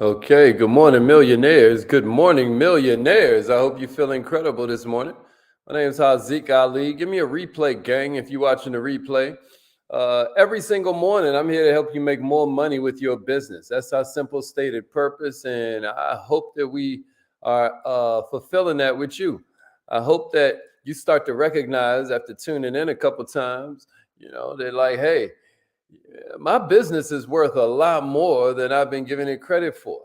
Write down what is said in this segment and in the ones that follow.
Okay, good morning, millionaires. Good morning, millionaires. I hope you feel incredible this morning. My name is Haziq Ali. Give me a replay, gang, if you're watching the replay. Every single morning, I'm here to help you make more money with your business. That's our simple stated purpose, and I hope that we are fulfilling that with you. I hope that you start to recognize after tuning in a couple times, they're like, hey, my business is worth a lot more than I've been giving it credit for.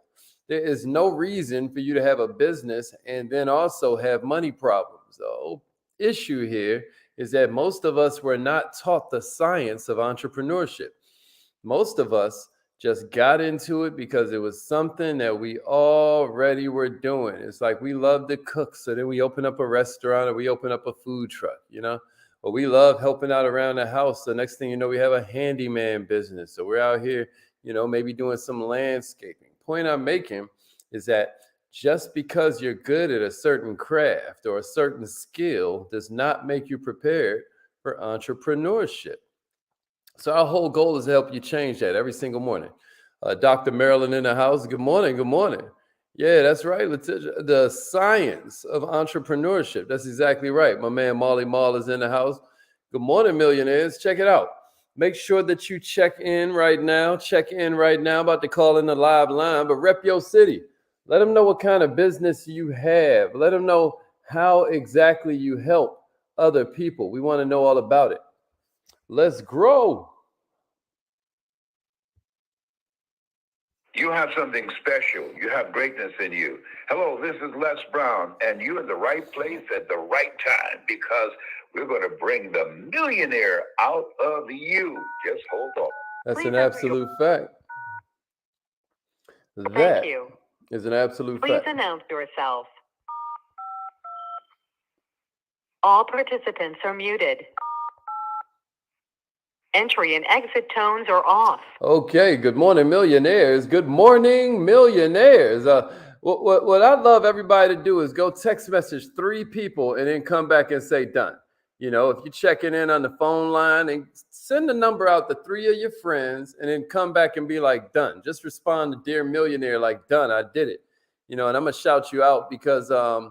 There is no reason for you to have a business and then also have money problems. The whole issue here is that most of us were not taught the science of entrepreneurship. Most of us just got into it because it was something that we already were doing. It's like we love to cook, so then we open up a restaurant or we open up a food truck. Or we love helping out around the house. The next thing you know, we have a handyman business. So we're out here, maybe doing some landscaping. Point I'm making is that just because you're good at a certain craft or a certain skill does not make you prepared for entrepreneurship. So our whole goal is to help you change that every single morning. Dr. Marilyn in the house. Good morning. Good morning. Yeah, that's right, Letitia. The science of entrepreneurship. That's exactly right. My man Molly Mall is in the house. Good morning, millionaires. Check it out. Make sure that you check in right now. Check in right now. About to call in the live line, but rep your city. Let them know what kind of business you have. Let them know how exactly you help other people. We want to know all about it. Let's grow. You have something special. You have greatness in you. Hello, this is Les Brown, and you're in the right place at the right time because we're going to bring the millionaire out of you. Just hold on. That's an absolute fact. That is an absolute fact. Please announce yourself. All participants are muted. Entry and exit tones are off. Okay, good morning, millionaires. Good morning, millionaires. What I'd love everybody to do is go text message 3 people and then come back and say done. If you're checking in on the phone line, and send the number out to 3 of your friends and then come back and be like done. Just respond to Dear Millionaire like done, I did it. And I'm going to shout you out because I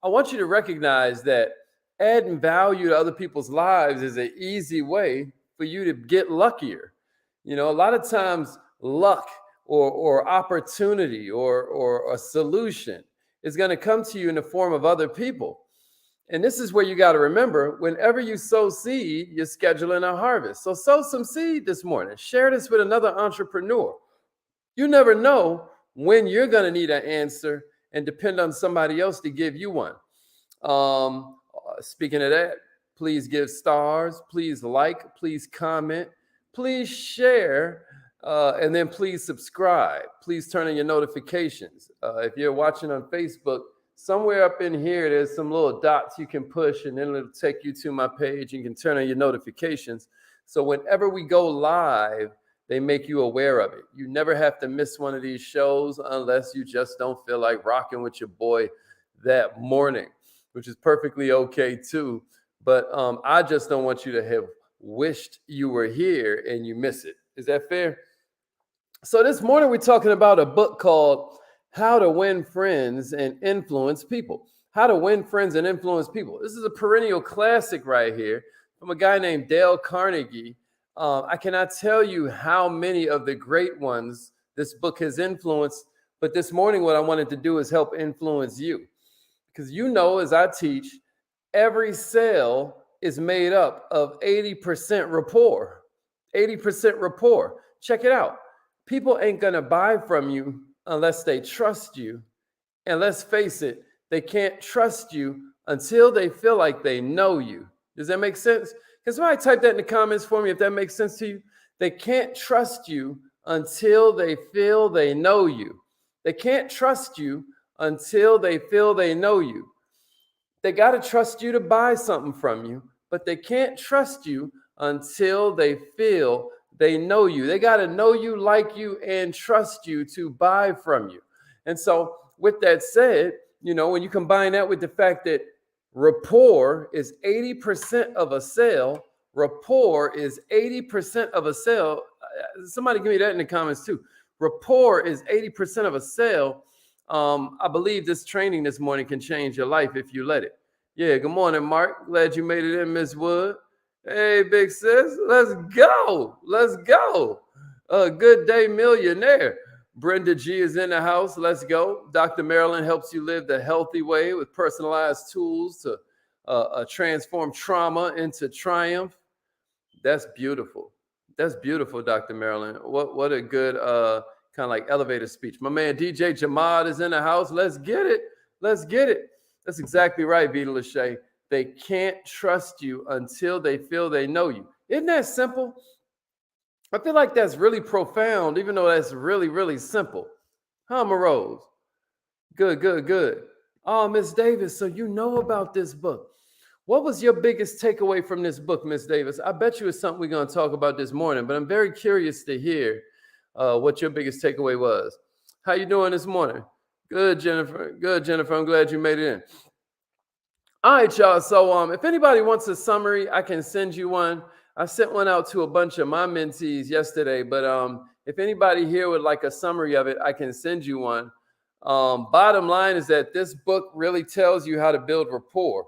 want you to recognize that adding value to other people's lives is an easy way for you to get luckier. A lot of times luck or opportunity or a solution is going to come to you in the form of other people. And this is where you got to remember, whenever you sow seed, you're scheduling a harvest. So sow some seed this morning. Share this with another entrepreneur. You never know when you're going to need an answer and depend on somebody else to give you one. Speaking of that, please give stars, please like, please comment, please share, and then please subscribe. Please turn on your notifications. If you're watching on Facebook, somewhere up in here, there's some little dots you can push, and then it'll take you to my page. You can turn on your notifications. So whenever we go live, they make you aware of it. You never have to miss one of these shows unless you just don't feel like rocking with your boy that morning, which is perfectly okay too. But I just don't want you to have wished you were here and you miss it. Is that fair? So this morning we're talking about a book called How to Win Friends and Influence People. How to Win Friends and Influence People. This is a perennial classic right here from a guy named Dale Carnegie. I cannot tell you how many of the great ones this book has influenced, but this morning what I wanted to do is help influence you. Because as I teach, every sale is made up of 80% rapport. 80% rapport. Check it out. People ain't going to buy from you unless they trust you. And let's face it, they can't trust you until they feel like they know you. Does that make sense? Can somebody type that in the comments for me if that makes sense to you? They can't trust you until they feel they know you. They can't trust you until they feel they know you. They got to trust you to buy something from you, but they can't trust you until they feel they know you. They got to know you, like you, and trust you to buy from you. And so with that said, when you combine that with the fact that rapport is 80% of a sale, rapport is 80% of a sale. Somebody give me that in the comments too. Rapport is 80% of a sale. I believe this training this morning can change your life if you let it. Yeah, good morning, Mark. Glad you made it in, Miss Wood. Hey, big sis, let's go. Let's go. Good day, millionaire. Brenda G is in the house. Let's go. Dr. Marilyn helps you live the healthy way with personalized tools to transform trauma into triumph. That's beautiful. That's beautiful, Dr. Marilyn. What a good kind of like elevator speech. My man DJ Jamad is in the house. Let's get it. Let's get it. That's exactly right, Vita Lachey. They can't trust you until they feel they know you. Isn't that simple? I feel like that's really profound, even though that's really, really simple. Huh, Rose? Good, good, good. Oh, Miss Davis, so you know about this book. What was your biggest takeaway from this book, Miss Davis? I bet you it's something we're going to talk about this morning, but I'm very curious to hear what your biggest takeaway was. How you doing this morning? Good, Jennifer. Good, Jennifer. I'm glad you made it in. All right, y'all. So if anybody wants a summary, I can send you one. I sent one out to a bunch of my mentees yesterday, but if anybody here would like a summary of it, I can send you one. Bottom line is that this book really tells you how to build rapport.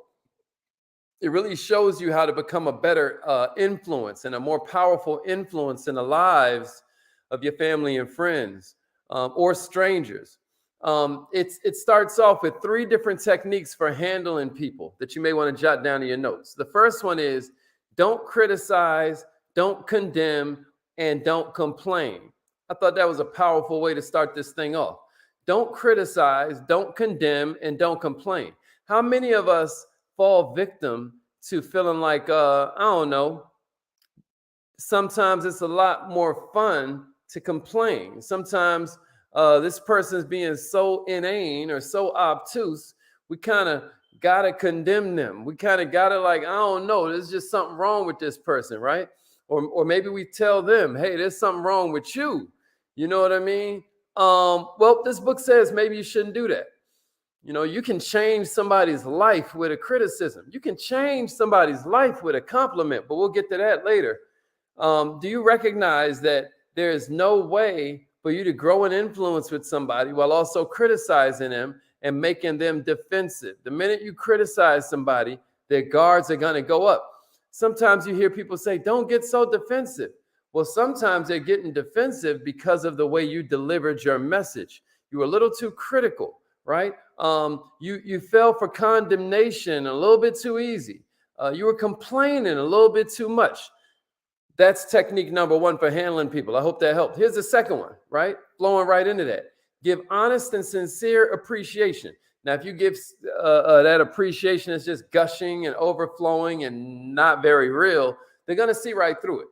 It really shows you how to become a better influence and a more powerful influence in the lives of your family and friends or strangers. It starts off with 3 different techniques for handling people that you may want to jot down in your notes. The first one is don't criticize, don't condemn, and don't complain. I thought that was a powerful way to start this thing off. Don't criticize, don't condemn, and don't complain. How many of us fall victim to feeling like, I don't know, sometimes it's a lot more fun to complain. Sometimes this person's being so inane or so obtuse, we kind of got to condemn them. We kind of got to like, I don't know, there's just something wrong with this person, right? Or maybe we tell them, hey, there's something wrong with you. You know what I mean? Well, this book says maybe you shouldn't do that. You know, you can change somebody's life with a criticism. You can change somebody's life with a compliment, but we'll get to that later. Do you recognize that there is no way for you to grow an influence with somebody while also criticizing them and making them defensive? The minute you criticize somebody, their guards are going to go up. Sometimes you hear people say, don't get so defensive. Well, sometimes they're getting defensive because of the way you delivered your message. You were a little too critical, right? You fell for condemnation a little bit too easy. You were complaining a little bit too much. That's technique number 1 for handling people. I hope that helped. Here's the second one, right? Flowing right into that. Give honest and sincere appreciation. Now, if you give that appreciation is just gushing and overflowing and not very real, they're going to see right through it.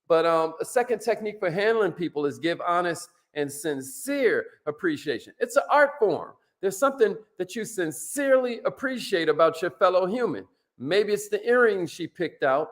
But a second technique for handling people is give honest and sincere appreciation. It's an art form. There's something that you sincerely appreciate about your fellow human. Maybe it's the earrings she picked out,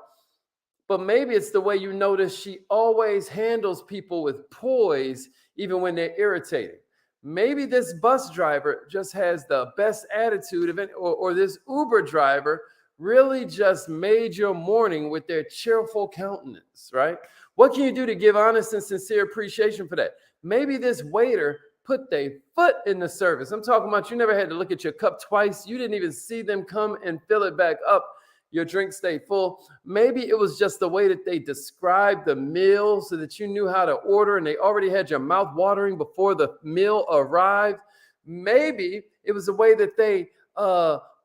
but maybe it's the way you notice she always handles people with poise, even when they're irritated. Maybe this bus driver just has the best attitude of it, or this Uber driver really just made your morning with their cheerful countenance, right? What can you do to give honest and sincere appreciation for that? Maybe this waiter put their foot in the service. I'm talking about you never had to look at your cup twice. You didn't even see them come and fill it back up. Your drink stayed full. Maybe it was just the way that they described the meal so that you knew how to order and they already had your mouth watering before the meal arrived. Maybe it was the way that they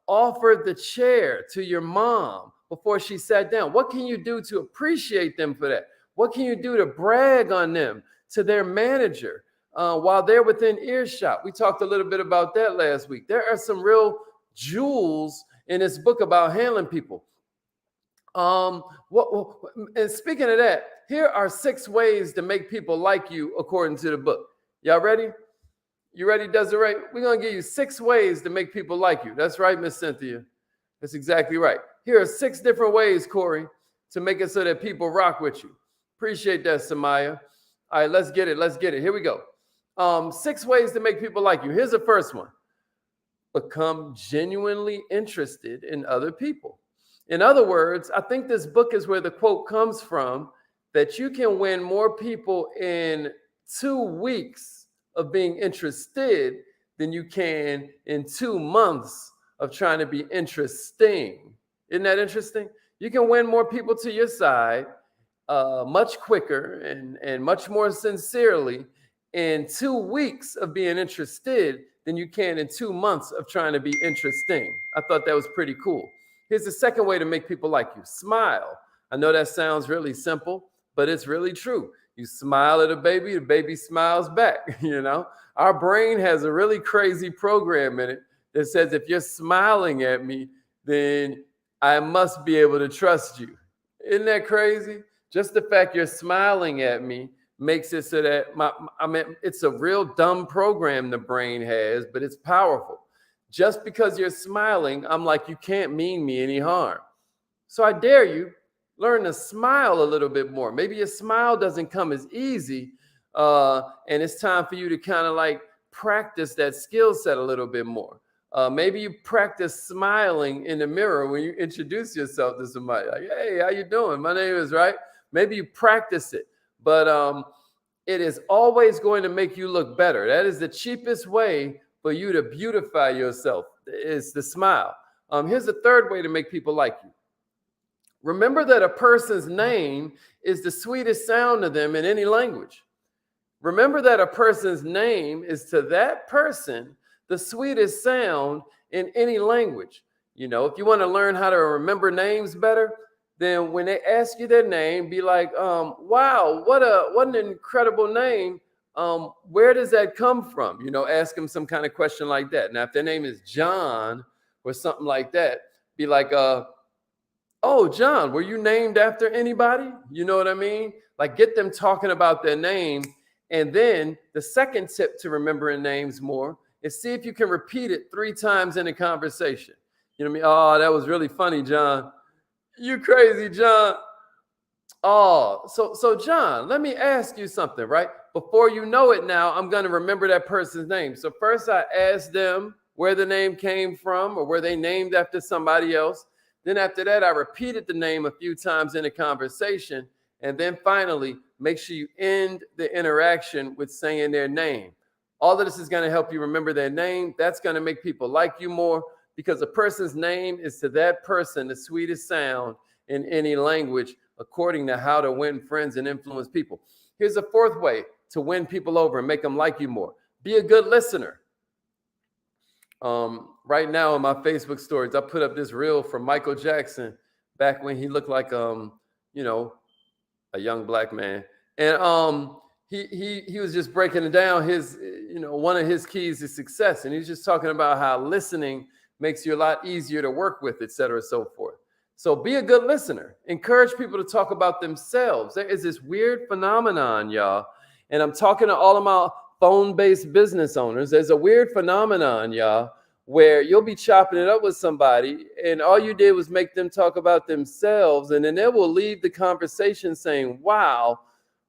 offered the chair to your mom before she sat down. What can you do to appreciate them for that? What can you do to brag on them to their manager while they're within earshot? We talked a little bit about that last week. There are some real jewels in this book about handling people. And speaking of that, here are 6 ways to make people like you according to the book. Y'all ready? You ready, Desiree? We're going to give you 6 ways to make people like you. That's right, Miss Cynthia. That's exactly right. Here are 6 different ways, Corey, to make it so that people rock with you. Appreciate that, Samaya. All right, let's get it. Let's get it. Here we go. 6 ways to make people like you. Here's the first one. Become genuinely interested in other people. In other words, I think this book is where the quote comes from that you can win more people in 2 weeks of being interested than you can in 2 months of trying to be interesting. Isn't that interesting? You can win more people to your side much quicker and much more sincerely in 2 weeks of being interested than you can in 2 months of trying to be interesting. I thought that was pretty cool. Here's the second way to make people like you. Smile. I know that sounds really simple, but it's really true. You smile at a baby, the baby smiles back. You know, our brain has a really crazy program in it that says if you're smiling at me, then I must be able to trust you. Isn't that crazy? Just the fact you're smiling at me makes it so that it's a real dumb program the brain has, but it's powerful. Just because you're smiling, I'm like, you can't mean me any harm. So I dare you, learn to smile a little bit more. Maybe your smile doesn't come as easy, and it's time for you to kind of like practice that skill set a little bit more. Maybe you practice smiling in the mirror when you introduce yourself to somebody. Like, hey, how you doing? My name is, right? Maybe you practice it, but it is always going to make you look better. That is the cheapest way for you to beautify yourself, is the smile. Here's the third way to make people like you. Remember that a person's name is the sweetest sound to them in any language. Remember that a person's name is to that person the sweetest sound in any language. You know, if you want to learn how to remember names better, then when they ask you their name, be like, wow, what an incredible name. Where does that come from? You know, ask them some kind of question like that. Now, if their name is John or something like that, be like, oh, John, were you named after anybody? You know what I mean? Like, get them talking about their name. And then the second tip to remembering names more is see if you can repeat it 3 times in a conversation. You know what I mean? Oh, that was really funny, John. You crazy, John. Oh, so John, let me ask you something, right? Before you know it now, I'm going to remember that person's name. So first I asked them where the name came from or were they named after somebody else. Then after that, I repeated the name a few times in a conversation. And then finally, make sure you end the interaction with saying their name. All of this is going to help you remember their name. That's going to make people like you more because a person's name is to that person the sweetest sound in any language, according to How to Win Friends and Influence People. Here's a fourth way to win people over and make them like you more. Be a good listener. Right now in my Facebook stories, I put up this reel from Michael Jackson back when he looked like, you know, a young black man. And he was just breaking it down, his, you know, one of his keys to success. And he's just talking about how listening makes you a lot easier to work with, et cetera, so forth. So be a good listener. Encourage people to talk about themselves. There is this weird phenomenon, y'all. And I'm talking to all of my phone-based business owners. There's a weird phenomenon, y'all, where you'll be chopping it up with somebody and all you did was make them talk about themselves. And then they will leave the conversation saying, wow,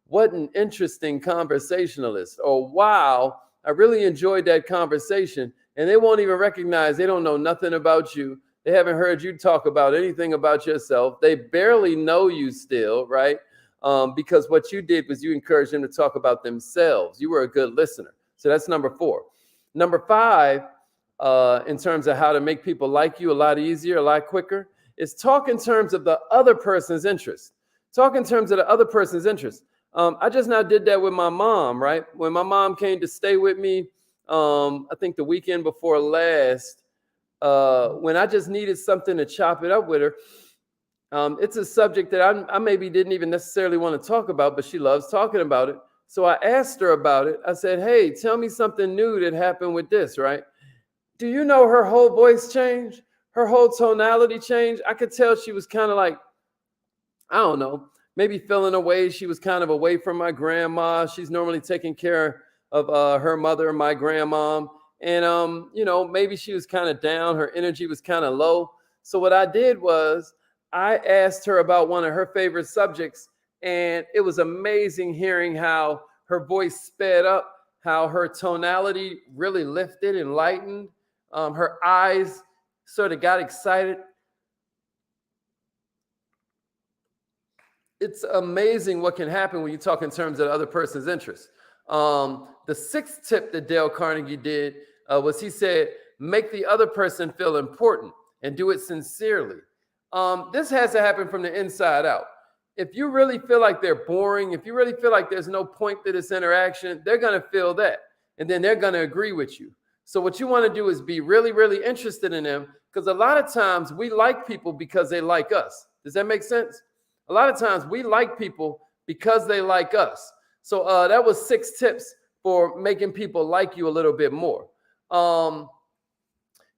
what an interesting conversationalist. Or wow, I really enjoyed that conversation. And they won't even recognize, they don't know nothing about you. They haven't heard you talk about anything about yourself. They barely know you still, right? Because what you did was you encouraged them to talk about themselves. You were a good listener. So that's number 4. Number 5, in terms of how to make people like you a lot easier, a lot quicker, is talk in terms of the other person's interest. Talk in terms of the other person's interest. I just now did that with my mom, right? When my mom came to stay with me, I think the weekend before last, when I just needed something to chop it up with her. It's a subject that I maybe didn't even necessarily want to talk about, but she loves talking about it. So I asked her about it. I said, hey, tell me something new that happened with this, right? Do you know her whole voice changed? Her whole tonality changed? I could tell she was kind of like, I don't know, maybe feeling away. She was kind of away from my grandma. She's normally taking care of her mother, my grandma. And, you know, maybe she was kind of down. Her energy was kind of low. So what I did was I asked her about one of her favorite subjects, and it was amazing hearing how her voice sped up, how her tonality really lifted and lightened. Her eyes sort of got excited. It's amazing what can happen when you talk in terms of the other person's interests. The sixth tip that Dale Carnegie did was he said, make the other person feel important and do it sincerely. This has to happen from the inside out. If you really feel like they're boring, if you really feel like there's no point to this interaction, they're going to feel that. And then they're going to agree with you. So what you want to do is be really, really interested in them, because a lot of times we like people because they like us. Does that make sense? A lot of times we like people because they like us. So that was 6 tips for making people like you a little bit more.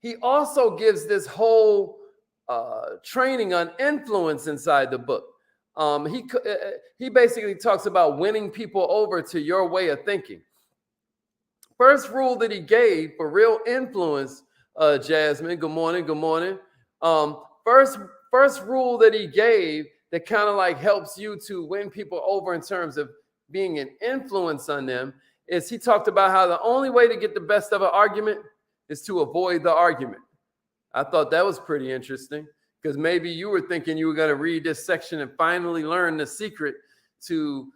He also gives this whole training on influence inside the book. He basically talks about winning people over to your way of thinking. First rule that he gave for real influence, Jasmine, good morning, good morning. First rule that he gave that kind of like helps you to win people over in terms of being an influence on them is he talked about how the only way to get the best of an argument is to avoid the argument. I thought that was pretty interesting, because maybe you were thinking you were going to read this section and finally learn the secret to,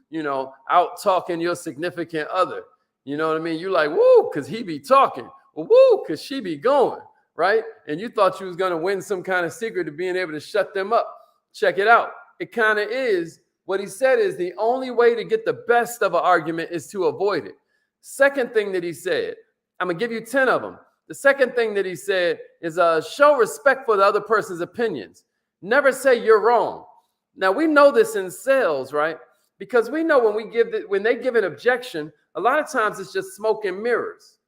out talking your significant other. You know what I mean? You're like, woo, because he be talking. Well, woo, because she be going, right? And you thought you was going to win some kind of secret to being able to shut them up. Check it out. It kind of is. What he said is the only way to get the best of an argument is to avoid it. Second thing that he said, I'm going to give you 10 of them. The second thing that he said is show respect for the other person's opinions. Never say you're wrong. Now, we know this in sales, right? Because we know when they give an objection, a lot of times it's just smoke and mirrors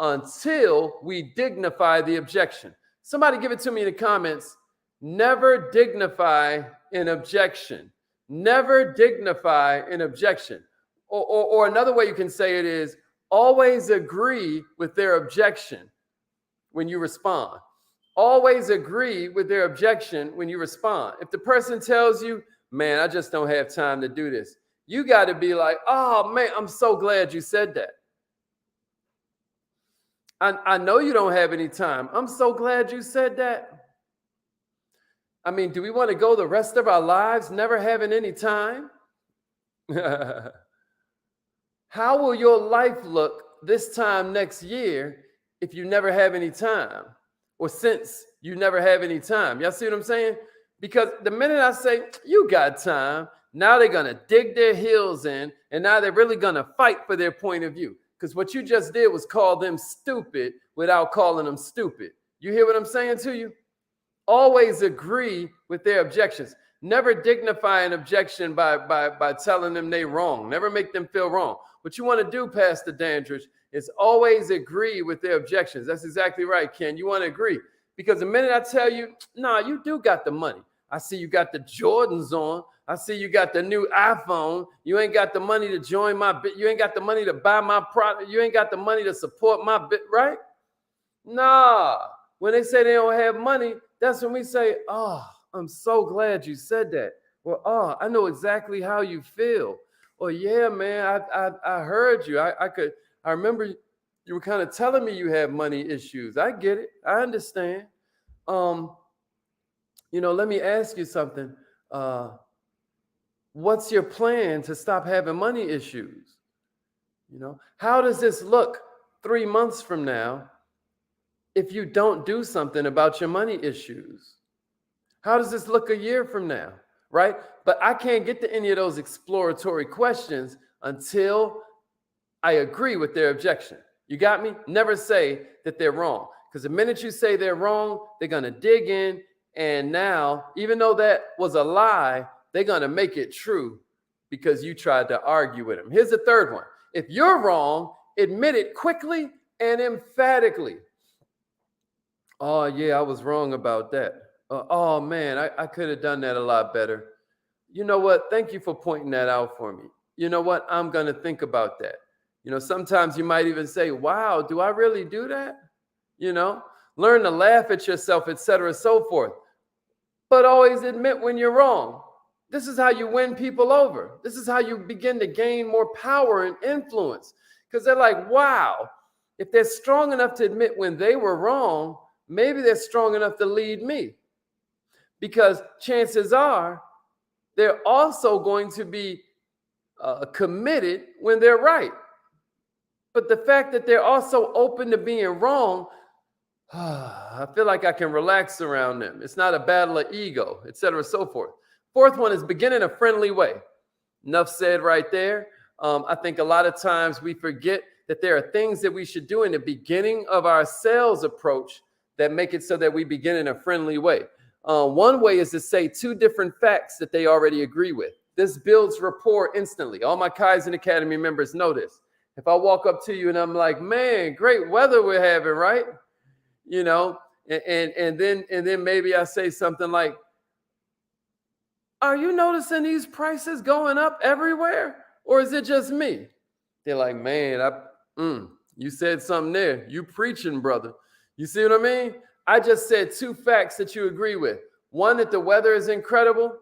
until we dignify the objection. Somebody give it to me in the comments. Never dignify an objection. Never dignify an objection. Or another way you can say it is, always agree with their objection when you respond. Always agree with their objection when you respond. If the person tells you, man, I just don't have time to do this, you got to be like, oh, man, I'm so glad you said that. I know you don't have any time. I'm so glad you said that. I mean, do we want to go the rest of our lives never having any time? How will your life look this time next year if you never have any time? Or since you never have any time? Y'all see what I'm saying? Because the minute I say, you got time, now they're going to dig their heels in, and now they're really going to fight for their point of view. Because what you just did was call them stupid without calling them stupid. You hear what I'm saying to you? Always agree with their objections. Never dignify an objection by telling them they're wrong. Never make them feel wrong. What you want to do, Pastor Dandridge, is always agree with their objections. That's exactly right, Ken. You want to agree. Because the minute I tell you, nah, you do got the money. I see you got the Jordans on. I see you got the new iPhone. You ain't got the money to join my bit. You ain't got the money to buy my product. You ain't got the money to support my bit, right? Nah. When they say they don't have money, that's when we say, oh, I'm so glad you said that. Or, oh, I know exactly how you feel. Or, yeah, man, I heard you. I remember you were kind of telling me you have money issues. I get it. I understand. Let me ask you something. What's your plan to stop having money issues? How does this look 3 months from now if you don't do something about your money issues? How does this look a year from now, right? But I can't get to any of those exploratory questions until I agree with their objection. You got me? Never say that they're wrong. Because the minute you say they're wrong, they're going to dig in. And now, even though that was a lie, they're going to make it true because you tried to argue with them. Here's the third one. If you're wrong, admit it quickly and emphatically. Oh, yeah, I was wrong about that. Oh, man, I could have done that a lot better. You know what? Thank you for pointing that out for me. You know what? I'm going to think about that. Sometimes you might even say, wow, do I really do that? Learn to laugh at yourself, etc., so forth. But always admit when you're wrong. This is how you win people over. This is how you begin to gain more power and influence. Because they're like, wow, if they're strong enough to admit when they were wrong, maybe they're strong enough to lead me. Because chances are they're also going to be committed when they're right. But the fact that they're also open to being wrong, I feel like I can relax around them. It's not a battle of ego, etc., so forth. Fourth one is begin in a friendly way. Enough said right there. I think a lot of times we forget that there are things that we should do in the beginning of our sales approach that make it so that we begin in a friendly way. One way is to say two different facts that they already agree with. This builds rapport instantly. All my Kaizen Academy members know this. If I walk up to you and I'm like, man, great weather we're having, right? You know, and then maybe I say something like, are you noticing these prices going up everywhere? Or is it just me? They're like, man, you said something there. You preaching, brother. You see what I mean? I just said two facts that you agree with. One, that the weather is incredible.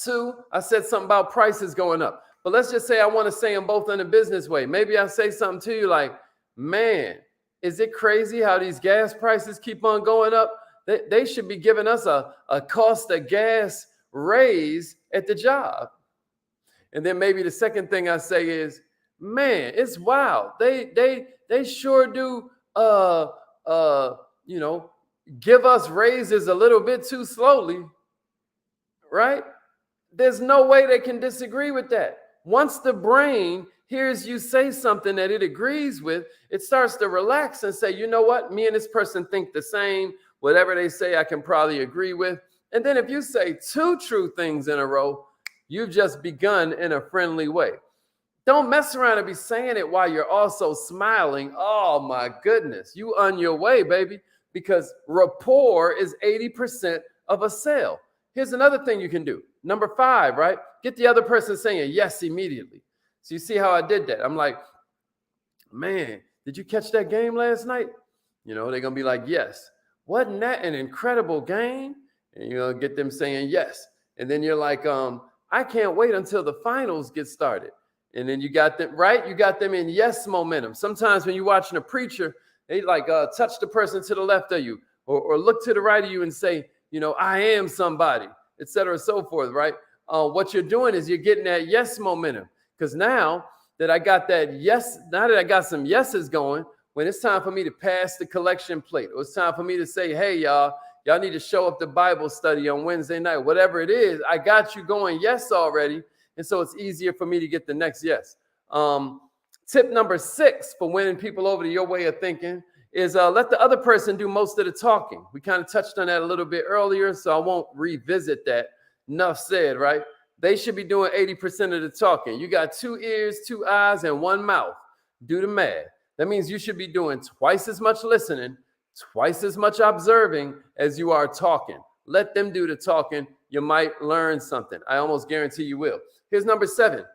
Two, I said something about prices going up. But let's just say I want to say them both in a business way. Maybe I say something to you like, man, is it crazy how these gas prices keep on going up? They should be giving us a cost of gas raise at the job. And then maybe the second thing I say is, man, it's wild. They sure do give us raises a little bit too slowly, right? There's no way they can disagree with that. Once the brain hears you say something that it agrees with, it starts to relax and say, you know what? Me and this person think the same. Whatever they say, I can probably agree with. And then if you say two true things in a row, you've just begun in a friendly way. Don't mess around and be saying it while you're also smiling. Oh my goodness, you on your way, baby, because rapport is 80% of a sale. Here's another thing you can do. Number 5, right? Get the other person saying yes immediately. So you see how I did that? I'm like, man, did you catch that game last night? You know, they're going to be like, yes. Wasn't that an incredible game? And you'll get them saying yes. And then you're like, I can't wait until the finals get started. And then you got them, right? You got them in yes momentum. Sometimes when you're watching a preacher, they like touch the person to the left of you or look to the right of you and say, you know, I am somebody, et cetera, so forth, right? What you're doing is you're getting that yes momentum. Because now that I got that yes, now that I got some yeses going, when it's time for me to pass the collection plate, or it's time for me to say, hey, y'all need to show up to Bible study on Wednesday night, whatever it is, I got you going yes already. And so it's easier for me to get the next yes. Tip number 6 for winning people over to your way of thinking is let the other person do most of the talking. We kind of touched on that a little bit earlier, so I won't revisit that. Enough said, right? They should be doing 80% of the talking. You got 2 ears, 2 eyes, and 1 mouth. Do the math. That means you should be doing twice as much listening, twice as much observing as you are talking. Let them do the talking. You might learn something. I almost guarantee you will. Here's number 7.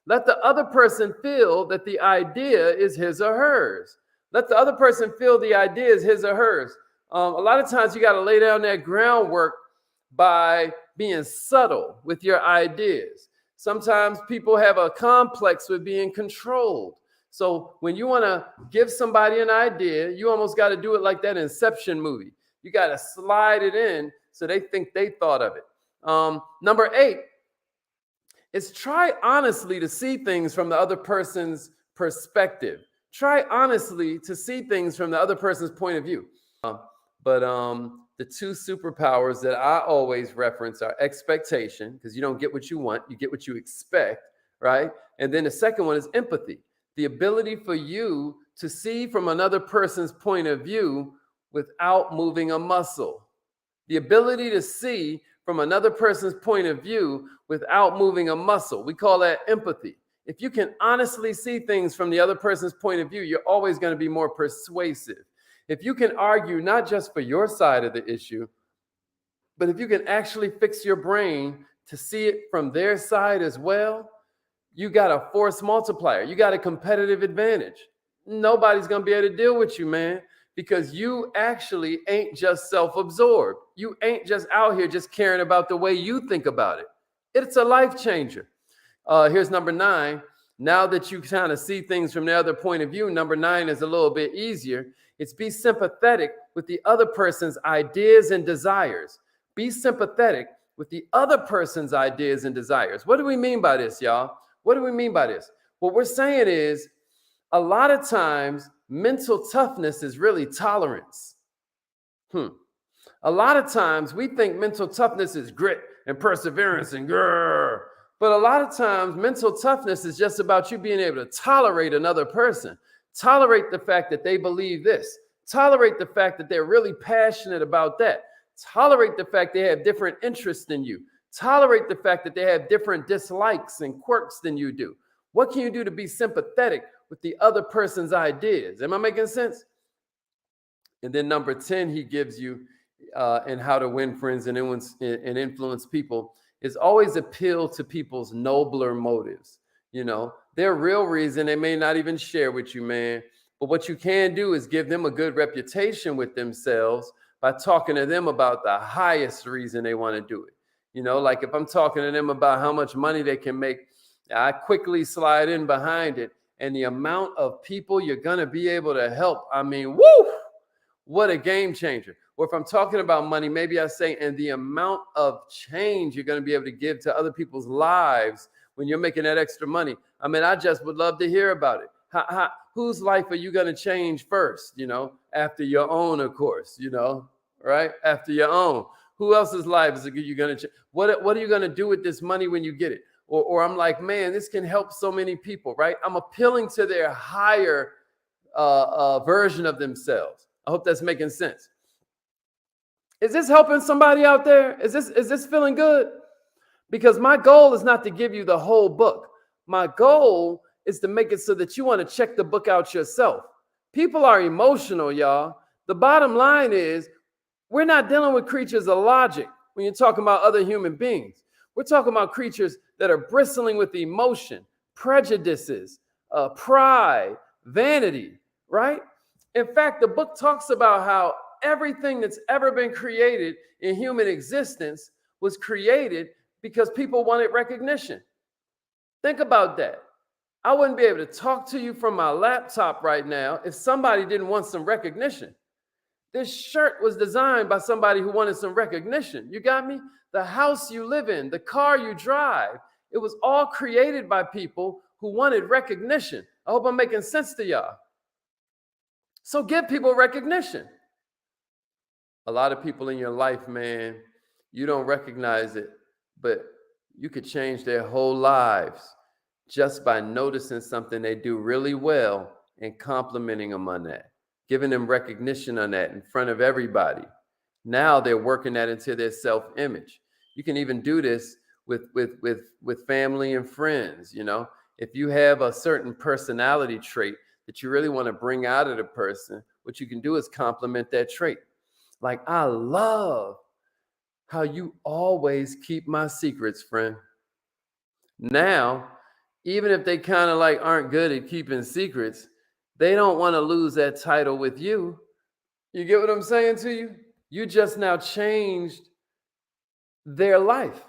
Let the other person feel that the idea is his or hers. Let the other person feel the idea is his or hers. A lot of times you got to lay down that groundwork by being subtle with your ideas. Sometimes people have a complex with being controlled. So when you want to give somebody an idea, you almost got to do it like that Inception movie. You got to slide it in so they think they thought of it. Number 8 is try honestly to see things from the other person's perspective. Try honestly to see things from the other person's point of view. But the 2 superpowers that I always reference are expectation, because you don't get what you want, you get what you expect, right? And then the second one is empathy, the ability for you to see from another person's point of view without moving a muscle. The ability to see from another person's point of view without moving a muscle. We call that empathy. If you can honestly see things from the other person's point of view, you're always going to be more persuasive. If you can argue not just for your side of the issue, but if you can actually fix your brain to see it from their side as well, you got a force multiplier. You got a competitive advantage. Nobody's going to be able to deal with you, man, because you actually ain't just self-absorbed. You ain't just out here just caring about the way you think about it. It's a life changer. Here's number 9. Now that you kind of see things from the other point of view, number 9 is a little bit easier. It's be sympathetic with the other person's ideas and desires. Be sympathetic with the other person's ideas and desires. What do we mean by this, y'all? What do we mean by this? What we're saying is a lot of times mental toughness is really tolerance. A lot of times we think mental toughness is grit and perseverance and grrr. But a lot of times mental toughness is just about you being able to tolerate another person, tolerate the fact that they believe this, tolerate the fact that they're really passionate about that, tolerate the fact they have different interests than you, tolerate the fact that they have different dislikes and quirks than you do. What can you do to be sympathetic with the other person's ideas? Am I making sense? And then number 10, he gives you and how to win friends and influence people is always appeal to people's nobler motives. You know, their real reason they may not even share with you, man. But what you can do is give them a good reputation with themselves by talking to them about the highest reason they want to do it. You know, like if I'm talking to them about how much money they can make, I quickly slide in behind it. And the amount of people you're going to be able to help, I mean, woo, what a game changer. Or if I'm talking about money, maybe I say, and the amount of change you're going to be able to give to other people's lives when you're making that extra money. I mean, I just would love to hear about it. Whose life are you going to change first? You know, after your own, of course, you know, right? After your own. Who else's life is you going to change? What are you going to do with this money when you get it? Or I'm like, man, this can help so many people, right? I'm appealing to their higher version of themselves. I hope that's making sense. Is this helping somebody out there? Is this feeling good? Because my goal is not to give you the whole book. My goal is to make it so that you want to check the book out yourself. People are emotional, y'all. The bottom line is we're not dealing with creatures of logic when you're talking about other human beings. We're talking about creatures that are bristling with emotion, prejudices, pride, vanity, right? In fact, the book talks about how everything that's ever been created in human existence was created because people wanted recognition. Think about that. I wouldn't be able to talk to you from my laptop right now if somebody didn't want some recognition. This shirt was designed by somebody who wanted some recognition. You got me? The house you live in, the car you drive, it was all created by people who wanted recognition. I hope I'm making sense to y'all. So give people recognition. A lot of people in your life, man, you don't recognize it, but you could change their whole lives just by noticing something they do really well and complimenting them on that, giving them recognition on that in front of everybody. Now they're working that into their self-image. You can even do this with family and friends. You know, if you have a certain personality trait that you really want to bring out of the person, what you can do is compliment that trait. Like, I love how you always keep my secrets, friend. Now, even if they kind of like aren't good at keeping secrets, they don't want to lose that title with you. You get what I'm saying to you? You just now changed their life.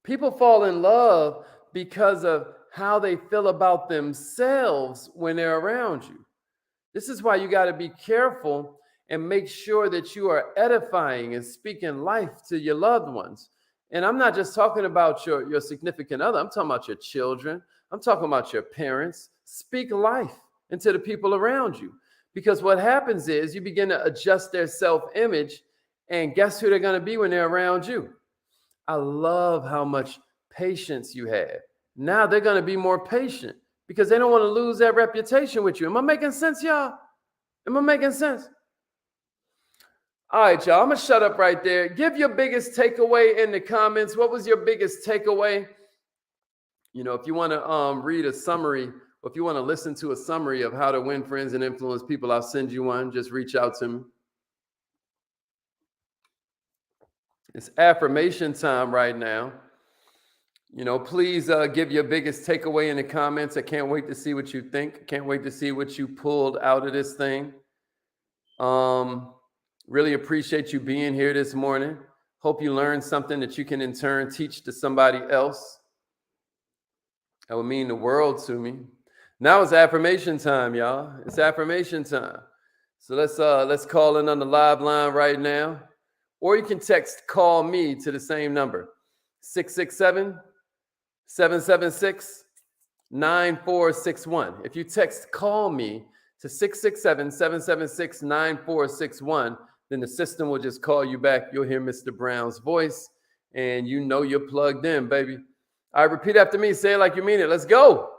People fall in love because of how they feel about themselves when they're around you. This is why you got to be careful and make sure that you are edifying and speaking life to your loved ones. And I'm not just talking about your significant other. I'm talking about your children. I'm talking about your parents. Speak life into the people around you. Because what happens is you begin to adjust their self-image, and guess who they're going to be when they're around you? I love how much patience you have. Now they're going to be more patient because they don't want to lose that reputation with you. Am I making sense, y'all? Am I making sense? All right, y'all, I'm going to shut up right there. Give your biggest takeaway in the comments. What was your biggest takeaway? You know, if you want to read a summary, or if you want to listen to a summary of how to win friends and influence people, I'll send you one. Just reach out to me. It's affirmation time right now. You know, please give your biggest takeaway in the comments. I can't wait to see what you think. Can't wait to see what you pulled out of this thing. Really appreciate you being here this morning. Hope you learned something that you can in turn teach to somebody else. That would mean the world to me. Now it's affirmation time, y'all. It's affirmation time. So let's call in on the live line right now. Or you can text call me to the same number, 667-776-8255. 9461. If you text call me to 667-776-9461, then the system will just call you back. You'll hear Mr. Brown's voice and you know you're plugged in, baby. All right, repeat after me. Say it like you mean it. Let's go.